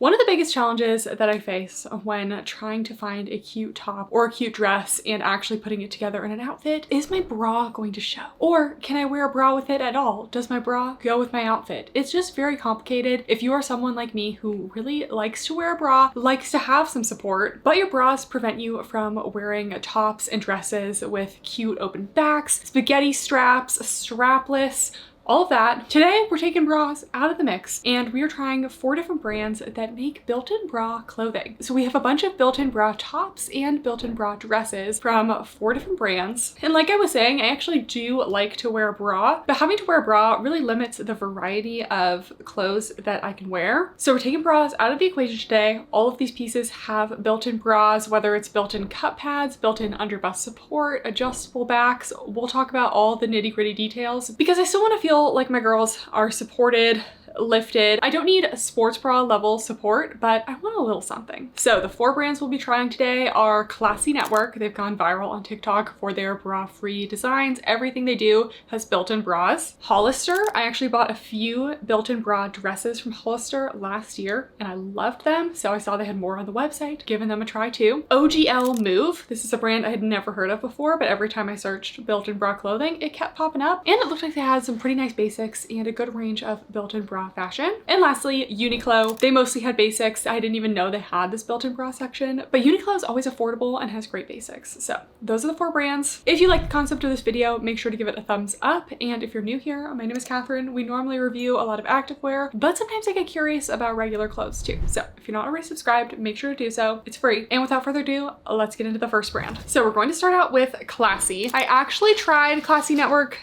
One of the biggest challenges that I face when trying to find a cute top or a cute dress and actually putting it together in an outfit is my bra going to show? Or can I wear a bra with it at all? Does my bra go with my outfit? It's just very complicated. If you are someone like me who really likes to wear a bra, likes to have some support, but your bras prevent you from wearing tops and dresses with cute open backs, spaghetti straps, strapless, all of that. Today, we're taking bras out of the mix and we are trying 4 different brands that make built-in bra clothing. So we have a bunch of built-in bra tops and built-in bra dresses from 4 different brands. And like I was saying, I actually do like to wear a bra, but having to wear a bra really limits the variety of clothes that I can wear. So we're taking bras out of the equation today. All of these pieces have built-in bras, whether it's built-in cup pads, built-in underbust support, adjustable backs. We'll talk about all the nitty-gritty details because I still want to feel like my girls are supported, lifted. I don't need a sports bra level support, but I want a little something. So the 4 brands we'll be trying today are Klassy Network. They've gone viral on TikTok for their bra-free designs. Everything they do has built-in bras. Hollister, I actually bought a few built-in bra dresses from Hollister last year and I loved them. So I saw they had more on the website, giving them a try too. OGL Move. This is a brand I had never heard of before, but every time I searched built-in bra clothing, it kept popping up and it looked like they had some pretty nice basics and a good range of built-in bra fashion. And lastly, Uniqlo. They mostly had basics. I didn't even know they had this built-in bra section, but Uniqlo is always affordable and has great basics. So those are the 4 brands. If you like the concept of this video, make sure to give it a thumbs up. And if you're new here, my name is Catherine. We normally review a lot of activewear, but sometimes I get curious about regular clothes too. So if you're not already subscribed, make sure to do so. It's free. And without further ado, let's get into the first brand. So we're going to start out with Klassy. I actually tried Klassy Network,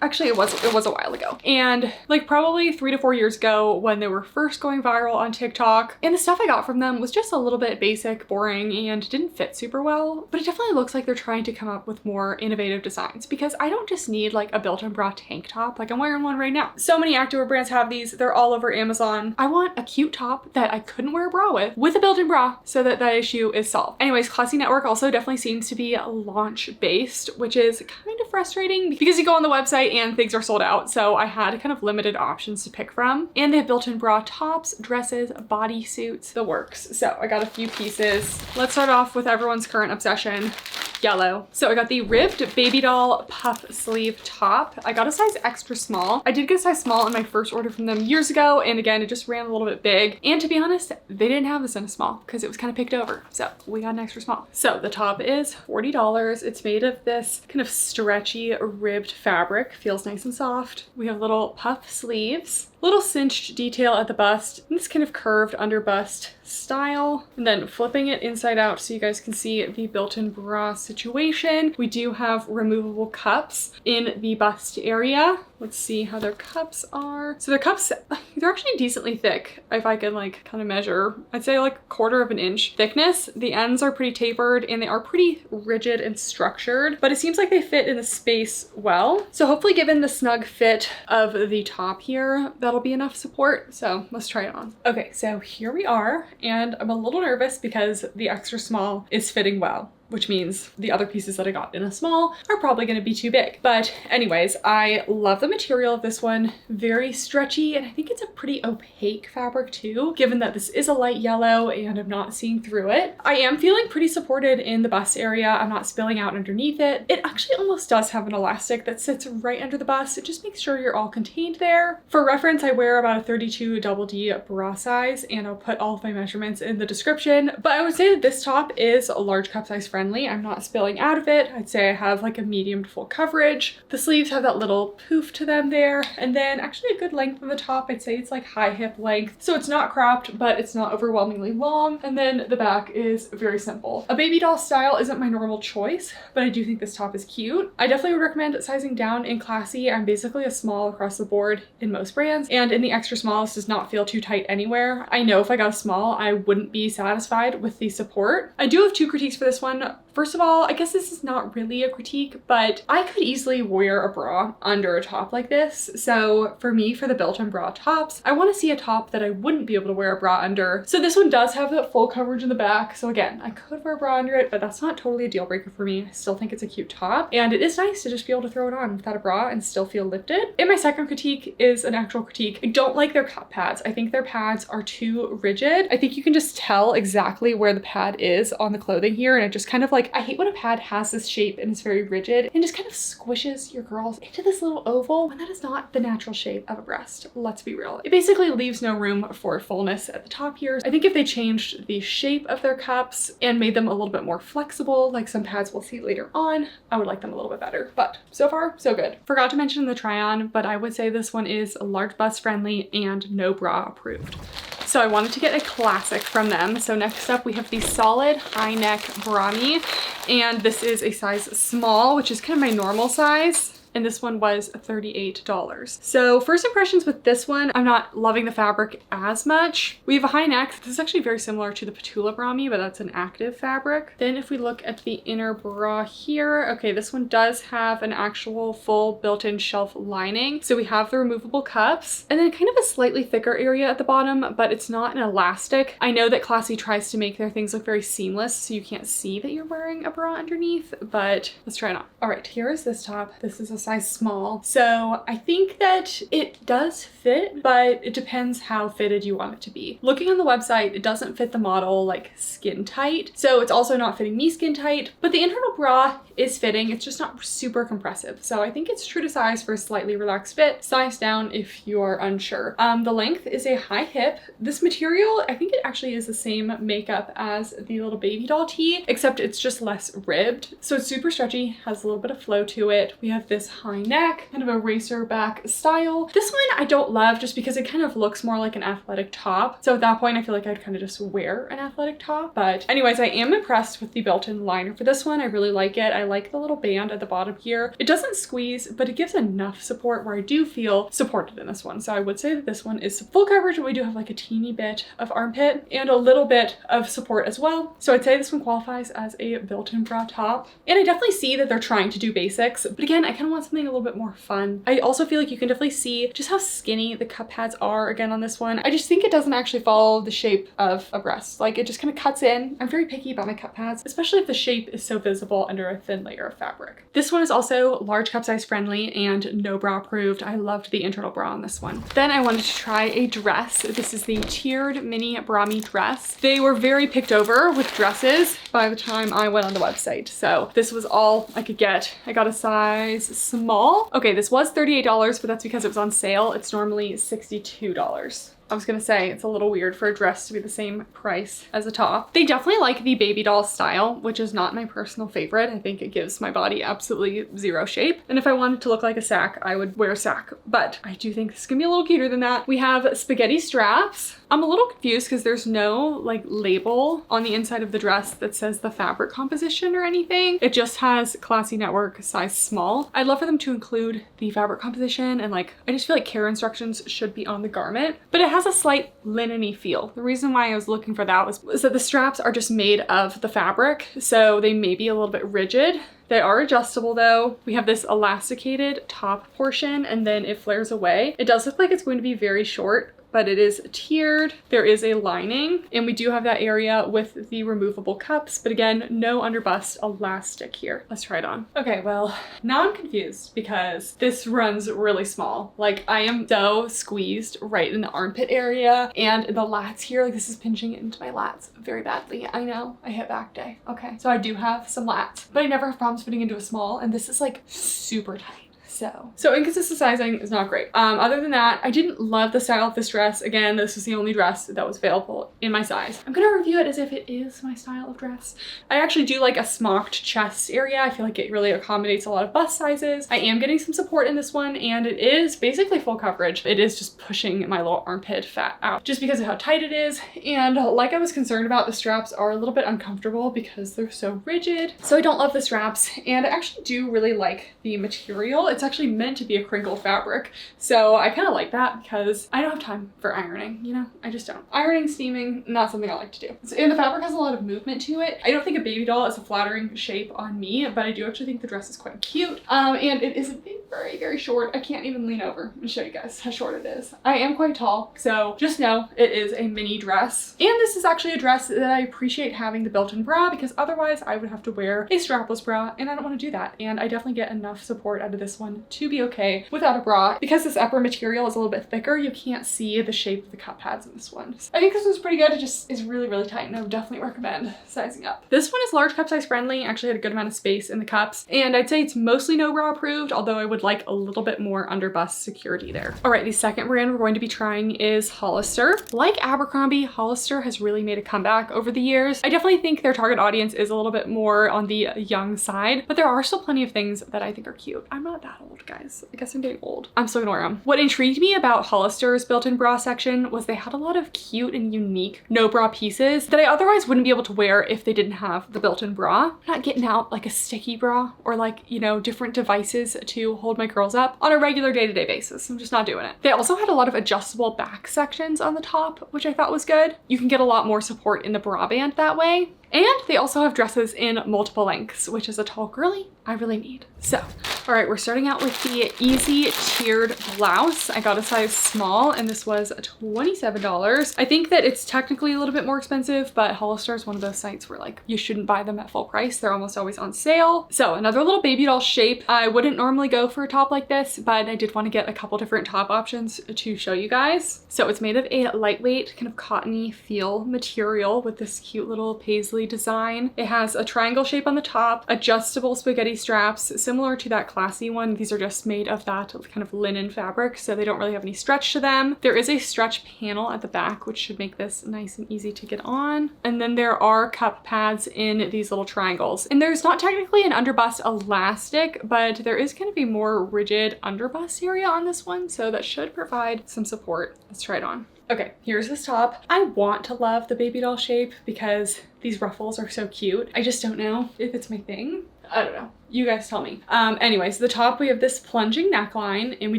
actually it was a while ago. And like probably 3 to 4 years ago when they were first going viral on TikTok. And the stuff I got from them was just a little bit basic, boring, and didn't fit super well. But it definitely looks like they're trying to come up with more innovative designs because I don't just need like a built-in bra tank top. Like I'm wearing one right now. So many activewear brands have these. They're all over Amazon. I want a cute top that I couldn't wear a bra with a built-in bra so that that issue is solved. Anyways, Klassy Network also definitely seems to be launch-based, which is kind of frustrating because you go on the website and things are sold out. So I had kind of limited options to pick from. And they have built-in bra tops, dresses, bodysuits, the works. So I got a few pieces. Let's start off with everyone's current obsession, yellow. So I got the ribbed Babydoll puff sleeve top. I got a size extra small. I did get a size small in my first order from them years ago. And again, it just ran a little bit big. And to be honest, they didn't have this in a small because it was kind of picked over. So we got an extra small. So the top is $40. It's made of this kind of stretchy ribbed fabric. Feels nice and soft. We have little puff sleeves. Little cinched detail at the bust, and this kind of curved under bust style, and then flipping it inside out so you guys can see the built-in bra situation. We do have removable cups in the bust area. Let's see how their cups are. So their cups, they're actually decently thick. If I can like kind of measure, I'd say like 1/4 of an inch thickness. The ends are pretty tapered and they are pretty rigid and structured, but it seems like they fit in the space well. So hopefully given the snug fit of the top here, that'll be enough support. So let's try it on. Okay, so here we are, and I'm a little nervous because the extra small is fitting well, which means the other pieces that I got in a small are probably going to be too big. But anyways, I love the material of this one. Very stretchy, and I think it's a pretty opaque fabric too, given that this is a light yellow and I'm not seeing through it. I am feeling pretty supported in the bust area. I'm not spilling out underneath it. It actually almost does have an elastic that sits right under the bust. It just makes sure you're all contained there. For reference, I wear about a 32 double D bra size, and I'll put all of my measurements in the description. But I would say that this top is a large cup size friendly. I'm not spilling out of it. I'd say I have like a medium to full coverage. The sleeves have that little poof to them there. And then actually a good length of the top. I'd say it's like high hip length. So it's not cropped, but it's not overwhelmingly long. And then the back is very simple. A baby doll style isn't my normal choice, but I do think this top is cute. I definitely would recommend sizing down in Klassy. I'm basically a small across the board in most brands. And in the extra small, this does not feel too tight anywhere. I know if I got a small, I wouldn't be satisfied with the support. I do have 2 critiques for this one. First of all, I guess this is not really a critique, but I could easily wear a bra under a top like this. So for me, for the built-in bra tops, I want to see a top that I wouldn't be able to wear a bra under. So this one does have that full coverage in the back. So again, I could wear a bra under it, but that's not totally a deal breaker for me. I still think it's a cute top, and it is nice to just be able to throw it on without a bra and still feel lifted. And my second critique is an actual critique. I don't like their cup pads. I think their pads are too rigid. I think you can just tell exactly where the pad is on the clothing here, and it just kind of like, I hate when a pad has this shape and it's very rigid and just kind of squishes your girls into this little oval when that is not the natural shape of a breast. Let's be real. It basically leaves no room for fullness at the top here. I think if they changed the shape of their cups and made them a little bit more flexible, like some pads we'll see later on, I would like them a little bit better. But so far, so good. Forgot to mention the try-on, but I would say this one is large bust friendly and no bra approved. So I wanted to get a classic from them. So next up we have the solid high neck Brami, and this is a size small, which is kind of my normal size. And this one was $38. So first impressions with this one, I'm not loving the fabric as much. We have a high neck. This is actually very similar to the Petula Brami, but that's an active fabric. Then if we look at the inner bra here, okay, this one does have an actual full built-in shelf lining. So we have the removable cups and then kind of a slightly thicker area at the bottom, but it's not an elastic. I know that Klassy tries to make their things look very seamless, so you can't see that you're wearing a bra underneath, but let's try it on. All right, here is this top. This is a size small. So I think that it does fit, but it depends how fitted you want it to be. Looking on the website, it doesn't fit the model like skin tight. So it's also not fitting me skin tight, but the internal bra is fitting. It's just not super compressive. So I think it's true to size for a slightly relaxed fit. Size down if you're unsure. The length is a high hip. This material, I think it actually is the same makeup as the little Babydoll tee, except it's just less ribbed. So it's super stretchy, has a little bit of flow to it. We have this high neck, kind of a racer back style. This one I don't love just because it kind of looks more like an athletic top. So at that point, I feel like I'd kind of just wear an athletic top. But anyways, I am impressed with the built-in liner for this one. I really like it. I like the little band at the bottom here. It doesn't squeeze, but it gives enough support where I do feel supported in this one. So I would say that this one is full coverage, but we do have like a teeny bit of armpit and a little bit of support as well. So I'd say this one qualifies as a built-in bra top. And I definitely see that they're trying to do basics, but again, I kind of want something a little bit more fun. I also feel like you can definitely see just how skinny the cup pads are again on this one. I just think it doesn't actually follow the shape of a breast. Like it just kind of cuts in. I'm very picky about my cup pads, especially if the shape is so visible under a thin layer of fabric. This one is also large cup size friendly and no bra approved. I loved the internal bra on this one. Then I wanted to try a dress. This is the tiered mini Brami dress. They were very picked over with dresses by the time I went on the website. So this was all I could get. I got a size small. Okay, this was $38, but that's because it was on sale. It's normally $62. I was gonna say, it's a little weird for a dress to be the same price as a top. They definitely like the Babydoll style, which is not my personal favorite. I think it gives my body absolutely zero shape. And if I wanted to look like a sack, I would wear a sack. But I do think this is gonna be a little cuter than that. We have spaghetti straps. I'm a little confused because there's no like label on the inside of the dress that says the fabric composition or anything. It just has Klassy Network size small. I'd love for them to include the fabric composition, and like, I just feel like care instructions should be on the garment, but it has a slight linen-y feel. The reason why I was looking for that was that the straps are just made of the fabric, so they may be a little bit rigid. They are adjustable though. We have this elasticated top portion and then it flares away. It does look like it's going to be very short, but it is tiered. There is a lining and we do have that area with the removable cups, but again, no underbust elastic here. Let's try it on. Okay, well, now I'm confused because this runs really small. Like I am so squeezed right in the armpit area and the lats here, like this is pinching into my lats very badly. I know, I hit back day. Okay, so I do have some lats, but I never have problems fitting into a small, and this is like super tight. So inconsistent sizing is not great. Other than that, I didn't love the style of this dress. Again, this was the only dress that was available in my size. I'm gonna review it as if it is my style of dress. I actually do like a smocked chest area. I feel like it really accommodates a lot of bust sizes. I am getting some support in this one and it is basically full coverage. It is just pushing my little armpit fat out just because of how tight it is. And like I was concerned about, the straps are a little bit uncomfortable because they're so rigid. So I don't love the straps, and I actually do really like the material. It's actually meant to be a crinkle fabric. So I kind of like that because I don't have time for ironing, you know? I just don't. Ironing, steaming, not something I like to do. And the fabric has a lot of movement to it. I don't think a baby doll is a flattering shape on me, but I do actually think the dress is quite cute. And it is very, very short. I can't even lean over and show you guys how short it is. I am quite tall, so just know it is a mini dress. And this is actually a dress that I appreciate having the built-in bra, because otherwise I would have to wear a strapless bra, and I don't want to do that. And I definitely get enough support out of this one to be okay without a bra. Because this upper material is a little bit thicker, you can't see the shape of the cup pads in this one. I think this one's pretty good. It just is really, really tight, and I would definitely recommend sizing up. This one is large cup size friendly. Actually had a good amount of space in the cups, and I'd say it's mostly no bra approved, although I would like a little bit more under bust security there. All right, the second brand we're going to be trying is Hollister. Like Abercrombie, Hollister has really made a comeback over the years. I definitely think their target audience is a little bit more on the young side, but there are still plenty of things that I think are cute. I'm not that old, guys. I guess I'm getting old. I'm still gonna wear them. What intrigued me about Hollister's built-in bra section was they had a lot of cute and unique no bra pieces that I otherwise wouldn't be able to wear if they didn't have the built-in bra. I'm not getting out like a sticky bra or like, you know, different devices to hold my curls up on a regular day-to-day basis. I'm just not doing it. They also had a lot of adjustable back sections on the top, which I thought was good. You can get a lot more support in the bra band that way. And they also have dresses in multiple lengths, which as a tall girly, I really need. So, all right, we're starting out with the Easy Tiered blouse. I got a size small, and this was $27. I think that it's technically a little bit more expensive, but Hollister is one of those sites where like you shouldn't buy them at full price. They're almost always on sale. So another little baby doll shape. I wouldn't normally go for a top like this, but I did want to get a couple different top options to show you guys. So it's made of a lightweight kind of cottony feel material with this cute little paisley design. It has a triangle shape on the top, adjustable spaghetti straps, similar to that Klassy one. These are just made of that kind of linen fabric, so they don't really have any stretch to them. There is a stretch panel at the back, which should make this nice and easy to get on. And then there are cup pads in these little triangles. And there's not technically an underbust elastic, but there is going to be more rigid underbust area on this one, so that should provide some support. Let's try it on. Okay, here's this top. I want to love the baby doll shape because these ruffles are so cute. I just don't know if it's my thing. I don't know. You guys tell me. Anyways, the top, we have this plunging neckline, and we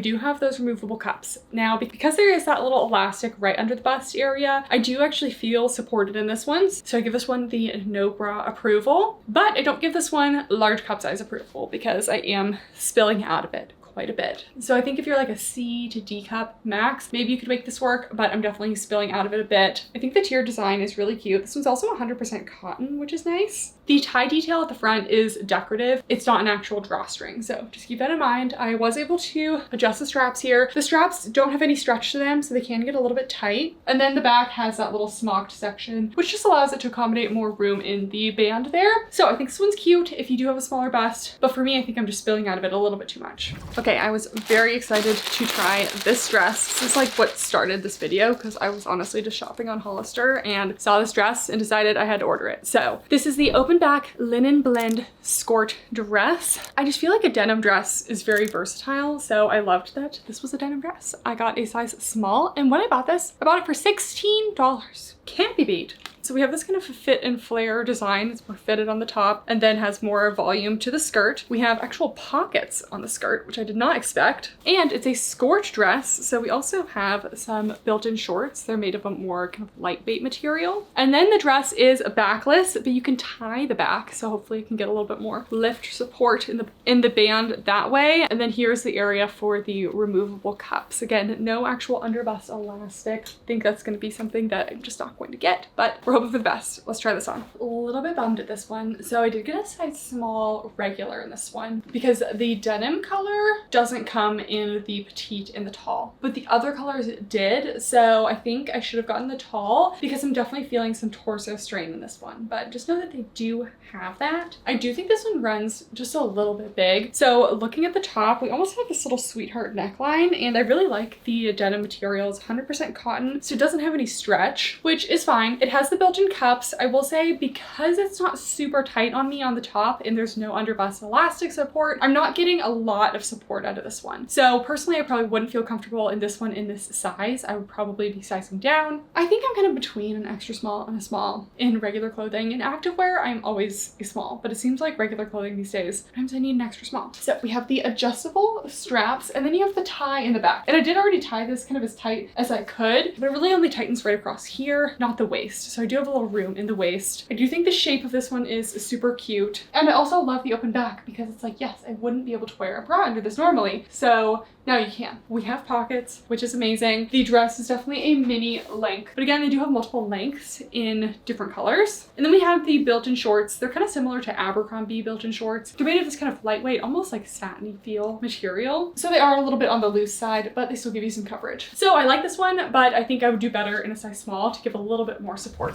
do have those removable cups. Now, because there is that little elastic right under the bust area, I do actually feel supported in this one. So I give this one the no bra approval, but I don't give this one large cup size approval because I am spilling out of it quite a bit. So I think if you're like a C to D cup max, maybe you could make this work, but I'm definitely spilling out of it a bit. I think the tier design is really cute. This one's also 100% cotton, which is nice. The tie detail at the front is decorative. It's not an actual drawstring, so just keep that in mind. I was able to adjust the straps here. The straps don't have any stretch to them, so they can get a little bit tight. And then the back has that little smocked section, which just allows it to accommodate more room in the band there. So I think this one's cute if you do have a smaller bust, but for me, I think I'm just spilling out of it a little bit too much. Okay, I was very excited to try this dress. This is like what started this video because I was honestly just shopping on Hollister and saw this dress and decided I had to order it. So this is the open back linen blend Skort dress. I just feel like a denim dress is very versatile, so I loved that this was a denim dress. I got a size small, and when I bought this, I bought it for $16. Can't be beat. So we have this kind of fit and flare design. It's more fitted on the top and then has more volume to the skirt. We have actual pockets on the skirt, which I did not expect. And it's a Skort dress. So we also have some built-in shorts. They're made of a more kind of lightweight material. And then the dress is backless, but you can tie the back. So hopefully you can get a little bit more lift support in the band that way. And then here's the area for the removable cups. Again, no actual underbust elastic. I think that's going to be something that I'm just not going to get, but we're hoping for the best. Let's try this on. A little bit bummed at this one. So I did get a size small regular in this one because the denim color doesn't come in the petite and the tall, but the other colors did. So I think I should have gotten the tall because I'm definitely feeling some torso strain in this one, but just know that they do have that. I do think this one runs just a little bit big. So looking at the top, we almost have this little sweetheart neckline, and I really like the denim material. It's 100% cotton, so it doesn't have any stretch, which is fine. It has the built-in cups. I will say, because it's not super tight on me on the top and there's no under bust elastic support, I'm not getting a lot of support out of this one. So personally, I probably wouldn't feel comfortable in this one in this size. I would probably be sizing down. I think I'm kind of between an extra small and a small in regular clothing. In activewear, I'm always a small, but it seems like regular clothing these days, sometimes I need an extra small. So we have the adjustable straps, and then you have the tie in the back. And I did already tie this kind of as tight as I could, but it really only tightens right across here, not the waist. So I do have a little room in the waist. I do think the shape of this one is super cute. And I also love the open back because it's like, yes, I wouldn't be able to wear a bra under this normally. So now you can. We have pockets, which is amazing. The dress is definitely a mini length, but again, they do have multiple lengths in different colors. And then we have the built-in shorts. They're kind of similar to Abercrombie built-in shorts. They're made of this kind of lightweight, almost like satiny feel material. So they are a little bit on the loose side, but they still give you some coverage. So I like this one, but I think I would do better in a size small to give a little bit more support.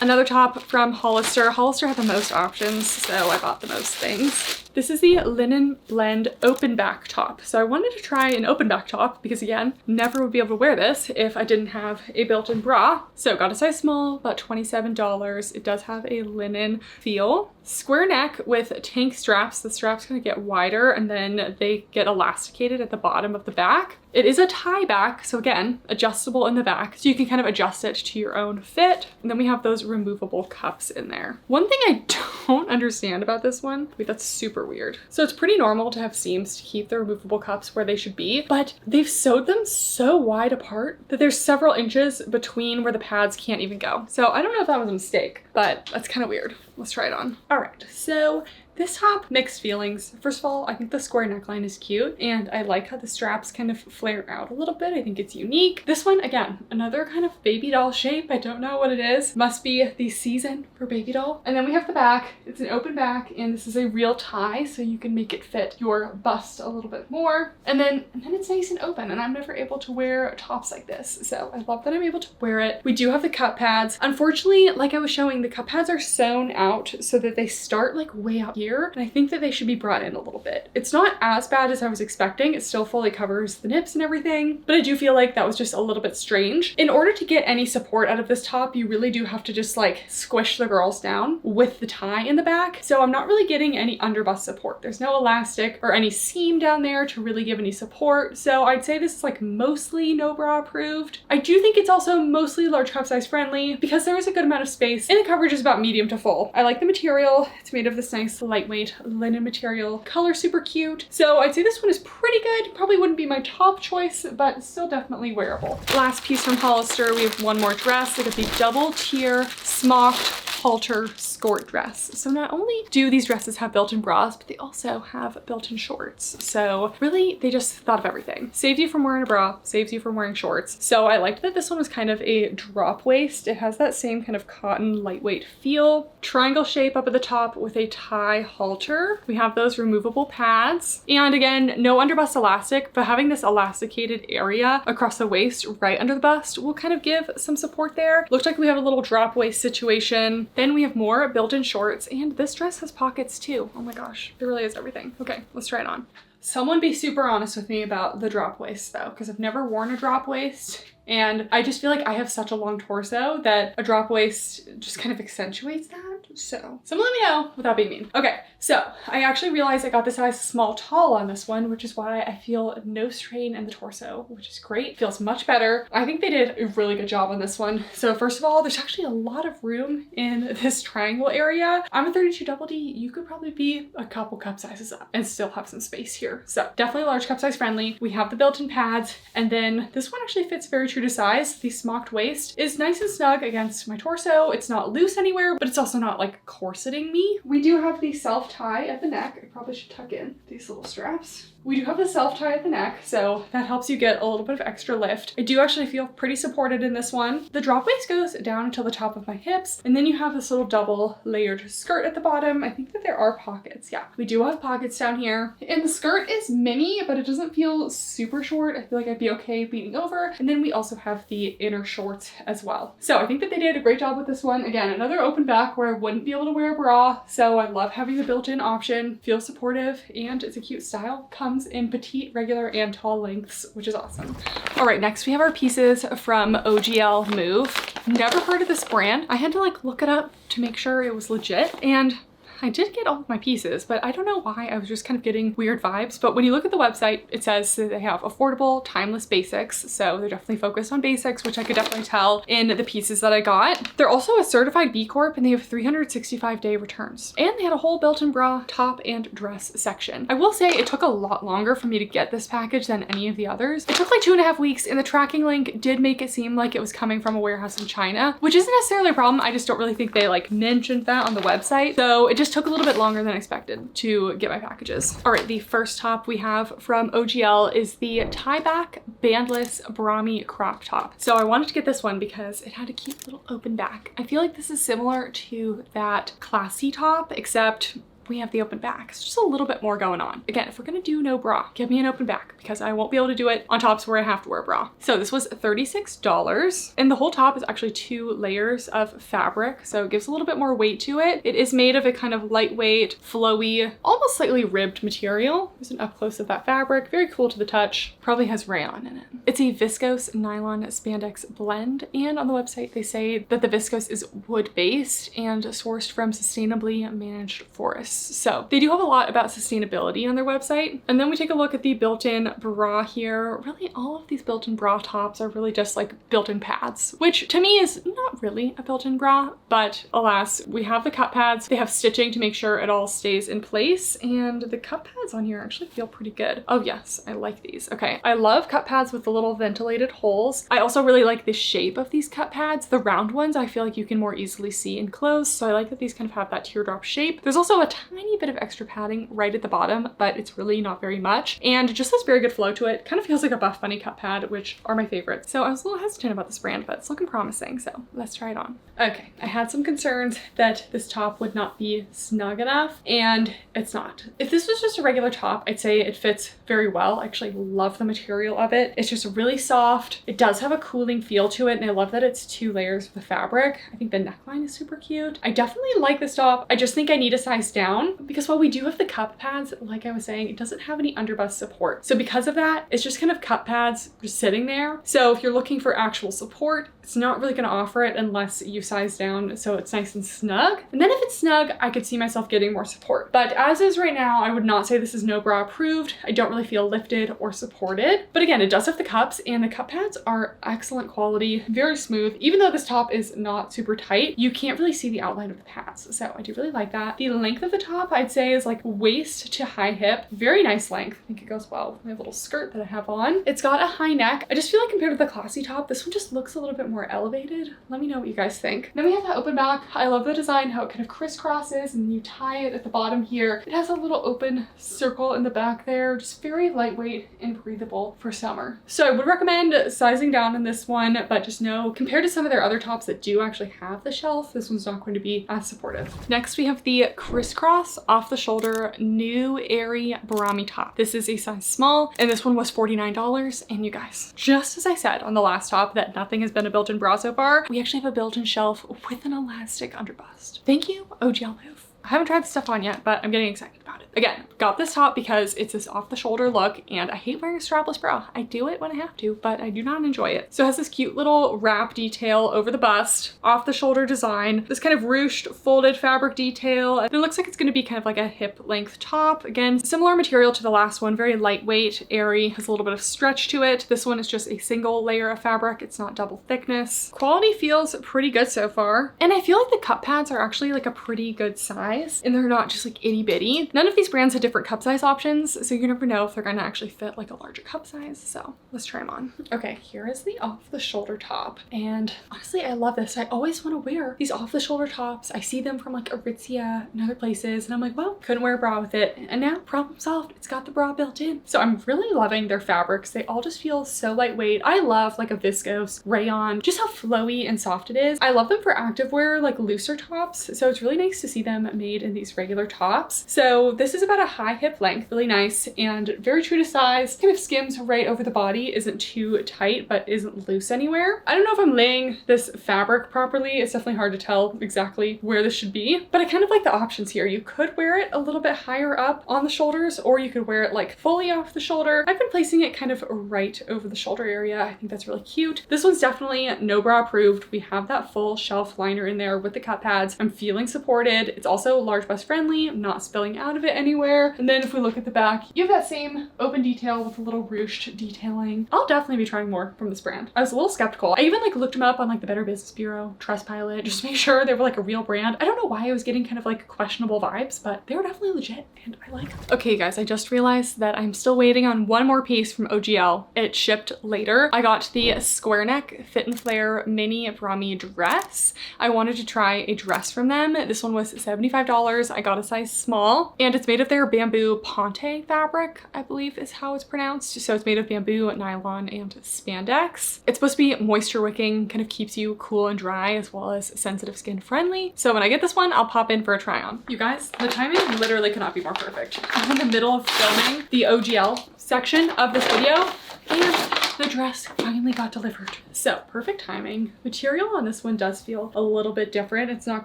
Another top from Hollister. Hollister had the most options, so I bought the most things. This is the linen blend open back top. So I wanted to try an open back top because, again, never would be able to wear this if I didn't have a built-in bra. So got a size small, about $27. It does have a linen feel. Square neck with tank straps. The straps kind of get wider and then they get elasticated at the bottom of the back. It is a tie back, so again, adjustable in the back, so you can kind of adjust it to your own fit. And then we have those removable cuffs in there. One thing I don't understand about this one, wait, that's super weird. So it's pretty normal to have seams to keep the removable cuffs where they should be, but they've sewed them so wide apart that there's several inches between where the pads can't even go. So I don't know if that was a mistake, but that's kind of weird. Let's try it on. All right, so this top, mixed feelings. First of all, I think the square neckline is cute and I like how the straps kind of flare out a little bit. I think it's unique. This one, again, another kind of baby doll shape. I don't know what it is. Must be the season for baby doll. And then we have the back. It's an open back and this is a real tie, so you can make it fit your bust a little bit more. And then it's nice and open, and I'm never able to wear tops like this. So I love that I'm able to wear it. We do have the cup pads. Unfortunately, like I was showing, the cup pads are sewn out so that they start like way out here. And I think that they should be brought in a little bit. It's not as bad as I was expecting. It still fully covers the nips and everything, but I do feel like that was just a little bit strange. In order to get any support out of this top, you really do have to just like squish the girls down with the tie in the back. So I'm not really getting any underbust support. There's no elastic or any seam down there to really give any support. So I'd say this is like mostly no bra approved. I do think it's also mostly large cup size friendly because there is a good amount of space and the coverage is about medium to full. I like the material. It's made of this nice lightweight linen material. Color super cute. So I'd say this one is pretty good. Probably wouldn't be my top choice, but still definitely wearable. Last piece from Hollister, we have one more dress. I got the double tier Smocked Halter Skort dress. So not only do these dresses have built-in bras, but they also have built-in shorts. So really, they just thought of everything. Saves you from wearing a bra, saves you from wearing shorts. So I liked that this one was kind of a drop waist. It has that same kind of cotton lightweight feel. Triangle shape up at the top with a tie halter. We have those removable pads. And again, no underbust elastic, but having this elasticated area across the waist right under the bust will kind of give some support there. Looked like we have a little drop waist situation. Then we have more built-in shorts, and this dress has pockets too. Oh my gosh, it really is everything. Okay, let's try it on. Someone be super honest with me about the drop waist though, because I've never worn a drop waist. And I just feel like I have such a long torso that a drop waist just kind of accentuates that. So someone let me know without being mean. Okay, so I actually realized I got the size small tall on this one, which is why I feel no strain in the torso, which is great. Feels much better. I think they did a really good job on this one. So first of all, there's actually a lot of room in this triangle area. I'm a 32 double D. You could probably be a couple cup sizes up and still have some space here. So definitely large cup size friendly. We have the built-in pads, and then this one actually fits very true to size. The smocked waist is nice and snug against my torso. It's not loose anywhere, but it's also not like corseting me. We do have the self tie at the neck. I probably should tuck in these little straps. We do have the self tie at the neck, so that helps you get a little bit of extra lift. I do actually feel pretty supported in this one. The drop waist goes down until the top of my hips, and then you have this little double layered skirt at the bottom. I think that there are pockets. Yeah, we do have pockets down here. And the skirt is mini, but it doesn't feel super short. I feel like I'd be okay beating over. And then we also have the inner shorts as well. So I think that they did a great job with this one. Again, another open back where I wouldn't be able to wear a bra. So I love having the built-in option. Feels supportive, and it's a cute style. Come comes in petite, regular, and tall lengths, which is awesome. All right, next we have our pieces from OGL Move. Never heard of this brand. I had to like look it up to make sure it was legit, and I did get all of my pieces, but I don't know why. I was just kind of getting weird vibes. But when you look at the website, it says that they have affordable, timeless basics. So they're definitely focused on basics, which I could definitely tell in the pieces that I got. They're also a certified B Corp, and they have 365-day returns. And they had a whole built-in bra, top, and dress section. I will say it took a lot longer for me to get this package than any of the others. It took like 2.5 weeks, and the tracking link did make it seem like it was coming from a warehouse in China, which isn't necessarily a problem. I just don't really think they like mentioned that on the website. So it just took a little bit longer than expected to get my packages. All right, the first top we have from OGL is the tie-back bandless Brami crop top. So I wanted to get this one because it had a cute little open back. I feel like this is similar to that Klassy top, except we have the open back. It's just a little bit more going on. Again, if we're gonna do no bra, give me an open back because I won't be able to do it on tops where I have to wear a bra. So this was $36, and the whole top is actually 2 layers of fabric, so it gives a little bit more weight to it. It is made of a kind of lightweight, flowy, almost slightly ribbed material. There's an up close of that fabric. Very cool to the touch. Probably has rayon in it. It's a viscose nylon spandex blend, and on the website they say that the viscose is wood-based and sourced from sustainably managed forests. So they do have a lot about sustainability on their website. And then we take a look at the built-in bra here. Really, all of these built-in bra tops are really just like built-in pads, which to me is not really a built-in bra, but alas, we have the cup pads. They have stitching to make sure it all stays in place, and the cup pads on here actually feel pretty good. Oh yes, I like these. Okay, I love cup pads with the little ventilated holes. I also really like the shape of these cup pads. The round ones I feel like you can more easily see in close, so I like that these kind of have that teardrop shape. There's also a tiny bit of extra padding right at the bottom, but it's really not very much, and it just has very good flow to it. Kind of feels like a Buff Bunny cup pad, which are my favorites. So I was a little hesitant about this brand, but it's looking promising, so let's try it on. Okay, I had some concerns that this top would not be snug enough, and it's not. If this was just a regular top, I'd say it fits very well. I actually love the material of it. It's just really soft. It does have a cooling feel to it, and I love that it's 2 layers of the fabric. I think the neckline is super cute. I definitely like this top. I just think I need a size down, because while we do have the cup pads, like I was saying, it doesn't have any underbust support. So because of that, it's just kind of cup pads just sitting there. So if you're looking for actual support, it's not really gonna offer it unless you size down so it's nice and snug. And then if it's snug, I could see myself getting more support. But as is right now, I would not say this is no bra approved. I don't really feel lifted or supported. But again, it does have the cups, and the cup pads are excellent quality, very smooth. Even though this top is not super tight, you can't really see the outline of the pads. So I do really like that. The length of the top, I'd say, is like waist to high hip. Very nice length. I think it goes well with my little skirt that I have on. It's got a high neck. I just feel like compared to the Klassy top, this one just looks a little bit more elevated. Let me know what you guys think. Then we have that open back. I love the design, how it kind of crisscrosses, and you tie it at the bottom here. It has a little open circle in the back there. Just very lightweight and breathable for summer. So I would recommend sizing down in this one, but just know, compared to some of their other tops that do actually have the shelf, this one's not going to be as supportive. Next, we have the crisscross off the shoulder new Airy Brami top. This is a size small, and this one was $49. And you guys, just as I said on the last top that nothing has been a built-in bra so far, we actually have a built-in shelf with an elastic underbust. Thank you, OGL Move. I haven't tried this stuff on yet, but I'm getting excited about it. Again, got this top because it's this off the shoulder look, and I hate wearing a strapless bra. I do it when I have to, but I do not enjoy it. So it has this cute little wrap detail over the bust, off the shoulder design, this kind of ruched folded fabric detail. And it looks like it's going to be kind of like a hip length top. Again, similar material to the last one, very lightweight, airy, has a little bit of stretch to it. This one is just a single layer of fabric. It's not double thickness. Quality feels pretty good so far. And I feel like the cup pads are actually like a pretty good size, and they're not just like itty bitty. None of these brands have different cup size options, so you never know if they're gonna actually fit like a larger cup size. So let's try them on. Okay, here is the off the shoulder top. And honestly, I love this. I always want to wear these off the shoulder tops. I see them from like Aritzia and other places, and I'm like, well, couldn't wear a bra with it. And now problem solved. It's got the bra built in. So I'm really loving their fabrics. They all just feel so lightweight. I love like a viscose rayon, just how flowy and soft it is. I love them for activewear, like looser tops. So it's really nice to see them made in these regular tops. So this is about a high hip length, really nice and very true to size, kind of skims right over the body, isn't too tight, but isn't loose anywhere. I don't know if I'm laying this fabric properly. It's definitely hard to tell exactly where this should be, but I kind of like the options here. You could wear it a little bit higher up on the shoulders, or you could wear it like fully off the shoulder. I've been placing it kind of right over the shoulder area. I think that's really cute. This one's definitely no bra approved. We have that full shelf liner in there with the cup pads. I'm feeling supported. It's also large bust friendly. I'm not spilling out of it anywhere. And then if we look at the back, you have that same open detail with a little ruched detailing. I'll definitely be trying more from this brand. I was a little skeptical. I even like looked them up on like the Better Business Bureau, Trustpilot, just to make sure they were like a real brand. I don't know why I was getting kind of like questionable vibes, but they were definitely legit and I like them. Okay guys, I just realized that I'm still waiting on one more piece from OGL. It shipped later. I got the square neck fit and flare mini Brami dress. I wanted to try a dress from them. This one was $75. I got a size small and it's made of their bamboo ponte fabric, I believe is how it's pronounced. So it's made of bamboo, nylon, and spandex. It's supposed to be moisture wicking, kind of keeps you cool and dry as well as sensitive skin friendly. So when I get this one, I'll pop in for a try on. You guys, the timing literally could not be more perfect. I'm in the middle of filming the OGL section of this video and the dress finally got delivered. So perfect timing. Material on this one does feel a little bit different. It's not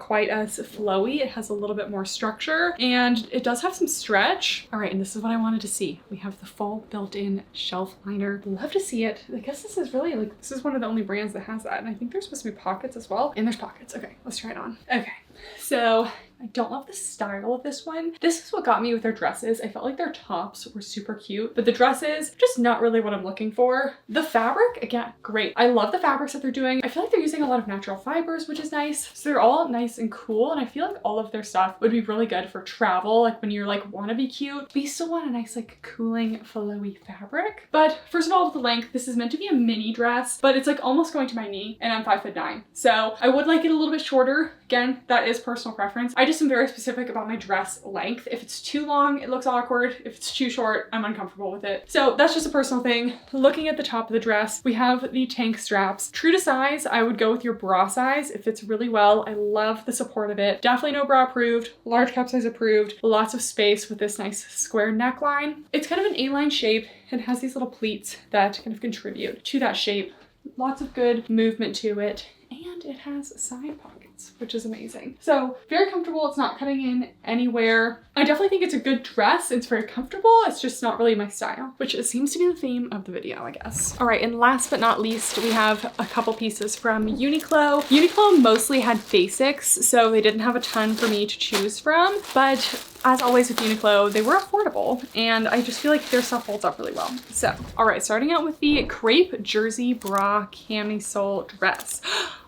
quite as flowy. It has a little bit more structure and it does have some stretch. All right, and this is what I wanted to see. We have the full built-in shelf liner. Love to see it. I guess this is really like, this is one of the only brands that has that. And I think there's supposed to be pockets as well. And there's pockets. Okay, let's try it on. Okay, so I don't love the style of this one. This is what got me with their dresses. I felt like their tops were super cute, but the dresses, just not really what I'm looking for. The fabric, again, great. I love the fabrics that they're doing. I feel like they're using a lot of natural fibers, which is nice. So they're all nice and cool. And I feel like all of their stuff would be really good for travel. Like when you're like, want to be cute, but you still want a nice, like cooling, flowy fabric. But first of all, with the length, this is meant to be a mini dress, but it's like almost going to my knee and I'm 5'9". So I would like it a little bit shorter. Again, that is personal preference. I just am very specific about my dress length. If it's too long, it looks awkward. If it's too short, I'm uncomfortable with it. So that's just a personal thing. Looking at the top of the dress, we have the tank straps. True to size, I would go with your bra size. It fits really well. I love the support of it. Definitely no bra approved, large cup size approved, lots of space with this nice square neckline. It's kind of an A-line shape and has these little pleats that kind of contribute to that shape. Lots of good movement to it. And it has side pockets, which is amazing. So very comfortable. It's not cutting in anywhere. I definitely think it's a good dress. It's very comfortable. It's just not really my style, which seems to be the theme of the video, I guess. All right, and last but not least, we have a couple pieces from Uniqlo. Uniqlo mostly had basics, so they didn't have a ton for me to choose from, but as always with Uniqlo, they were affordable and I just feel like their stuff holds up really well. So, all right, starting out with the Crepe Jersey bra camisole dress.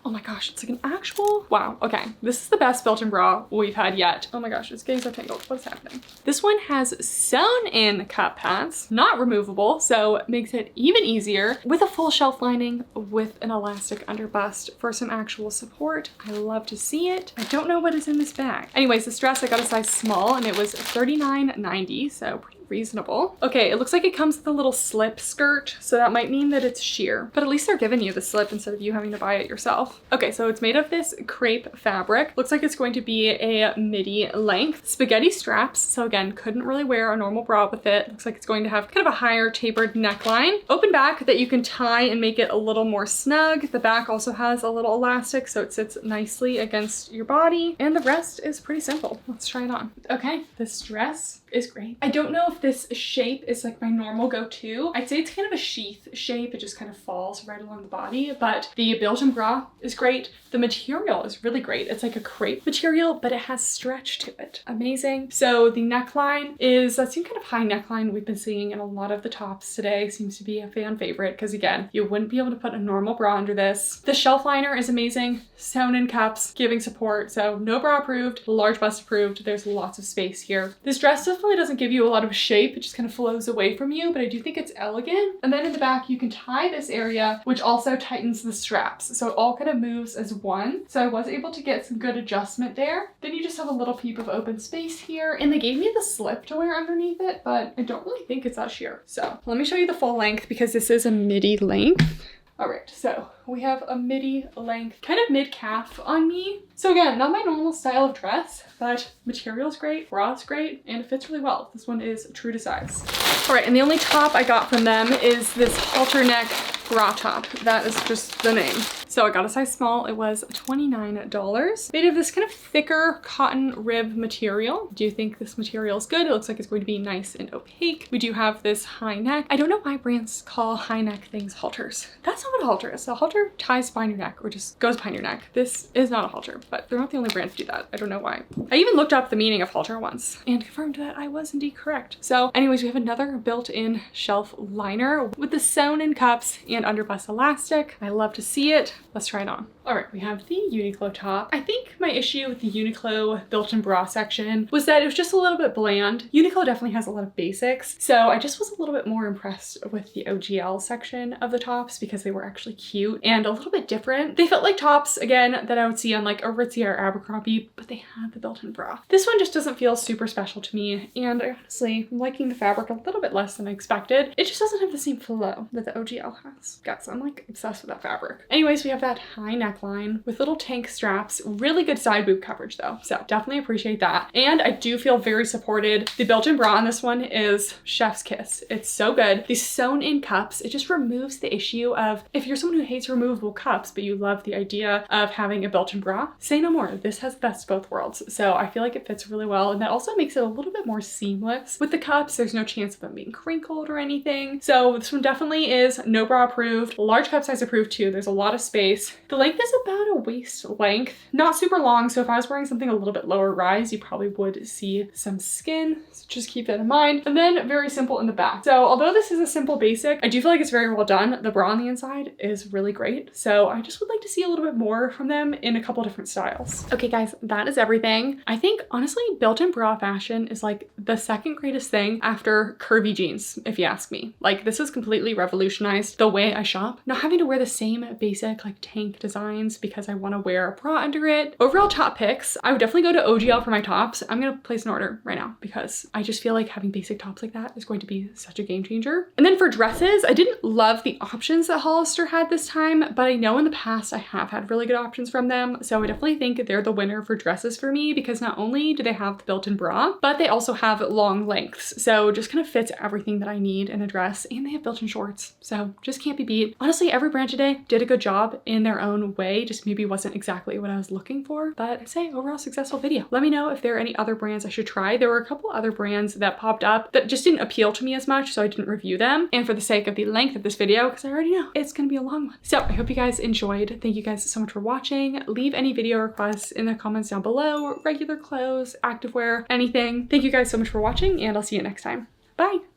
Oh my gosh, it's like an actual, wow, okay. This is the best built-in bra we've had yet. Oh my gosh, it's getting so tangled. What's happening? This one has sewn in cup pads, not removable, so it makes it even easier with a full shelf lining with an elastic under bust for some actual support. I love to see it. I don't know what is in this bag. Anyways, this dress I got a size small and it was $39.90, so pretty reasonable. Okay, it looks like it comes with a little slip skirt, so that might mean that it's sheer, but at least they're giving you the slip instead of you having to buy it yourself. Okay, so it's made of this crepe fabric. Looks like it's going to be a midi length. Spaghetti straps, so again, couldn't really wear a normal bra with it. Looks like it's going to have kind of a higher tapered neckline. Open back that you can tie and make it a little more snug. The back also has a little elastic, so it sits nicely against your body, and the rest is pretty simple. Let's try it on. Okay, this dress is great. I don't know if this shape is like my normal go-to. I'd say it's kind of a sheath shape. It just kind of falls right along the body, but the built-in bra is great. The material is really great. It's like a crepe material, but it has stretch to it. Amazing. So the neckline is that same kind of high neckline we've been seeing in a lot of the tops today. Seems to be a fan favorite because again, you wouldn't be able to put a normal bra under this. The shelf liner is amazing. Sewn in cups, giving support. So no bra approved, large bust approved. There's lots of space here. This dress definitely doesn't give you a lot of shape. It just kind of flows away from you, but I do think it's elegant. And then in the back, you can tie this area, which also tightens the straps. So it all kind of moves as one. So I was able to get some good adjustment there. Then you just have a little peep of open space here. And they gave me the slip to wear underneath it, but I don't really think it's that sheer. So let me show you the full length because this is a midi length. All right, so we have a midi length, kind of mid calf on me. So again, not my normal style of dress, but material's great, bra's great, and it fits really well. This one is true to size. All right, and the only top I got from them is this halter neck bra top. That is just the name. So I got a size small. It was $29. Made of this kind of thicker cotton rib material. Do you think this material is good? It looks like it's going to be nice and opaque. We do have this high neck. I don't know why brands call high neck things halters. That's not what a halter is. A halter ties behind your neck or just goes behind your neck. This is not a halter, but they're not the only brand to do that. I don't know why. I even looked up the meaning of halter once and confirmed that I was indeed correct. So anyways, we have another built-in shelf liner with the sewn in cups and underbust elastic. I love to see it. Let's try it on. All right, we have the Uniqlo top. I think my issue with the Uniqlo built-in bra section was that it was just a little bit bland. Uniqlo definitely has a lot of basics, so I just was a little bit more impressed with the OGL section of the tops because they were actually cute and a little bit different. They felt like tops, again, that I would see on like a Aritzia or Abercrombie, but they had the built-in bra. This one just doesn't feel super special to me, and I honestly am liking the fabric a little bit less than I expected. It just doesn't have the same flow that the OGL has. Guys, I'm like obsessed with that fabric. Anyways, we have that high neckline with little tank straps. Really good side boob coverage though, so definitely appreciate that. And I do feel very supported. The built-in bra on this one is chef's kiss. It's so good. These sewn in cups, it just removes the issue of if you're someone who hates removable cups, but you love the idea of having a built-in bra, say no more. This has the best of both worlds. So I feel like it fits really well. And that also makes it a little bit more seamless. With the cups, there's no chance of them being crinkled or anything. So this one definitely is no bra approved, large cup size approved too. There's a lot of space. The length is about a waist length, not super long. So if I was wearing something a little bit lower rise, you probably would see some skin. So just keep that in mind. And then very simple in the back. So although this is a simple basic, I do feel like it's very well done. The bra on the inside is really great. So I just would like to see a little bit more from them in a couple different styles. Okay guys, that is everything. I think honestly, built-in bra fashion is like the second greatest thing after curvy jeans, if you ask me. Like this has completely revolutionized the way I shop. Not having to wear the same basic like tank designs because I want to wear a bra under it. Overall top picks, I would definitely go to OGL for my tops. I'm gonna place an order right now because I just feel like having basic tops like that is going to be such a game changer. And then for dresses, I didn't love the options that Hollister had this time, but I know in the past I have had really good options from them. So I definitely think they're the winner for dresses for me because not only do they have the built-in bra, but they also have long lengths. So just kind of fits everything that I need in a dress, and they have built-in shorts. So just can't be beat. Honestly, every brand today did a good job in their own way, just maybe wasn't exactly what I was looking for, but I'd say overall successful video. Let me know if there are any other brands I should try. There were a couple other brands that popped up that just didn't appeal to me as much, so I didn't review them. And for the sake of the length of this video, because I already know it's gonna be a long one. So I hope you guys enjoyed. Thank you guys so much for watching. Leave any video requests in the comments down below, regular clothes, activewear, anything. Thank you guys so much for watching, and I'll see you next time. Bye.